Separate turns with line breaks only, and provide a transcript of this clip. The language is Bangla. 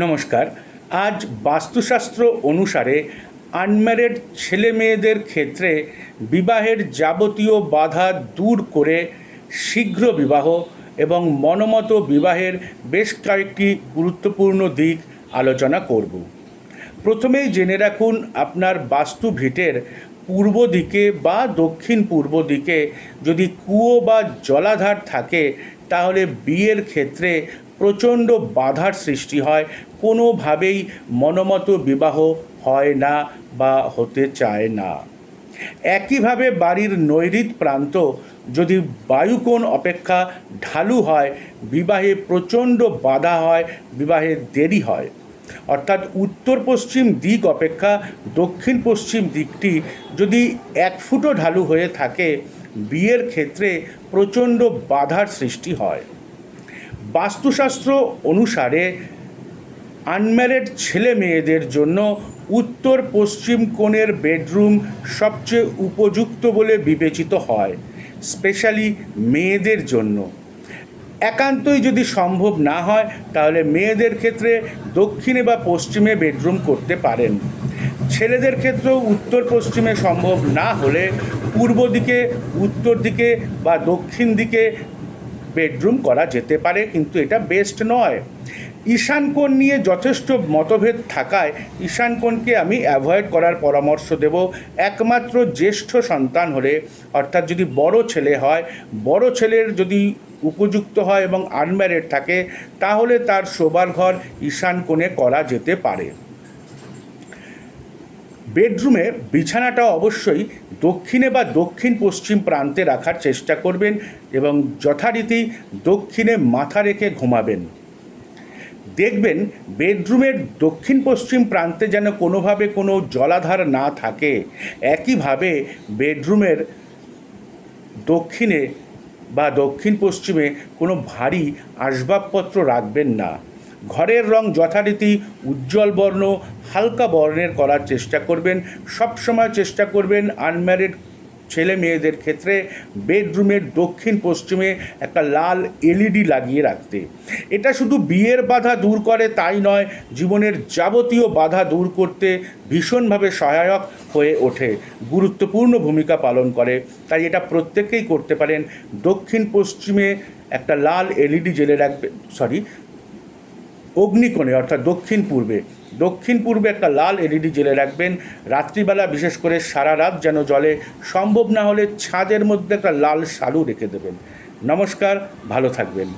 নমস্কার। আজ বাস্তুশাস্ত্র অনুসারে আনম্যারিড ছেলে মেয়েদের ক্ষেত্রে বিবাহের যাবতীয় বাধা দূর করে শীঘ্র বিবাহ এবং মনমতো বিবাহের বেশ কয়েকটি গুরুত্বপূর্ণ দিক আলোচনা করব। প্রথমেই জেনে রাখুন, আপনার বাস্তু ভিটের পূর্ব দিকে বা দক্ষিণ পূর্ব দিকে যদি কুয়ো বা জলাধার থাকে তাহলে বিয়ের ক্ষেত্রে প্রচণ্ড বাধার সৃষ্টি হয়, কোনোভাবেই মনমতো বিবাহ হয় না বা হতে চায় না। একইভাবে বাড়ির নৈಋত প্রান্ত যদি বায়ুকোণ অপেক্ষা ঢালু হয়, বিবাহে প্রচণ্ড বাধা হয়, বিবাহে দেরি হয়। অর্থাৎ উত্তর পশ্চিম দিক অপেক্ষা দক্ষিণ পশ্চিম দিকটি যদি 1 ফুটও ঢালু হয়ে থাকে, বিয়ের ক্ষেত্রে প্রচণ্ড বাধার সৃষ্টি হয়। বাস্তুশাস্ত্র অনুসারে আনম্যারিড ছেলে মেয়েদের জন্য উত্তর পশ্চিম কোণের বেডরুম সবচেয়ে উপযুক্ত বলে বিবেচিত হয়, স্পেশালি মেয়েদের জন্য। একান্তই যদি সম্ভব না হয় তাহলে মেয়েদের ক্ষেত্রে দক্ষিণে বা পশ্চিমে বেডরুম করতে পারেন। ছেলেদের ক্ষেত্রেও উত্তর পশ্চিমে সম্ভব না হলে পূর্ব দিকে, উত্তর দিকে বা দক্ষিণ দিকে বেডরুম করা যেতে পারে, কিন্তু এটা বেস্ট নয়। ঈশান কোণ নিয়ে যথেষ্ট মতভেদ থাকায় ঈশান কোণকে আমি অ্যাভয়েড করার পরামর্শ দেব। একমাত্র জ্যেষ্ঠ সন্তান হলে, অর্থাৎ যদি বড় ছেলে হয়, বড় ছেলের যদি উপযুক্ত হয় এবং আনম্যারিড থাকে, তাহলে তার শোবার ঘর ঈশান কোণে করা যেতে পারে। বেডরুমে বিছানাটা অবশ্যই দক্ষিণে বা দক্ষিণ পশ্চিম প্রান্তে রাখার চেষ্টা করবেন এবং যথারীতি দক্ষিণে মাথা রেখে ঘুমাবেন। দেখবেন বেডরুমের দক্ষিণ পশ্চিম প্রান্তে যেন কোনোভাবে কোনো জলাধার না থাকে। একইভাবে বেডরুমের দক্ষিণে বা দক্ষিণ পশ্চিমে কোনো ভারী আসবাবপত্র রাখবেন না। ঘরের রং যথারীতি উজ্জ্বল বর্ণ, হালকা বর্ণের করার চেষ্টা করবেন। সবসময় চেষ্টা করবেন আনম্যারিড ছেলে মেয়েদের ক্ষেত্রে বেডরুমের দক্ষিণ পশ্চিমে একটা লাল এলইডি লাগিয়ে রাখতে। এটা শুধু বিয়ের বাধা দূর করে তাই নয়, জীবনের যাবতীয় বাধা দূর করতে ভীষণভাবে সহায়ক হয়ে ওঠে, গুরুত্বপূর্ণ ভূমিকা পালন করে। তাই এটা প্রত্যেকেই করতে পারেন। দক্ষিণ পশ্চিমে একটা লাল এলইডি জেলে রাখবে, অগ্নিকোণে অর্থাৎ দক্ষিণ পূর্বে একটা লাল এলইডি জেলে রাখবেন। রাত্রিবেলা বিশেষ করে সারা রাত যেন জ্বলে, সম্ভব না হলে ছাদের মধ্যে একটা লাল শালু রেখে দেবেন। নমস্কার, ভালো থাকবেন।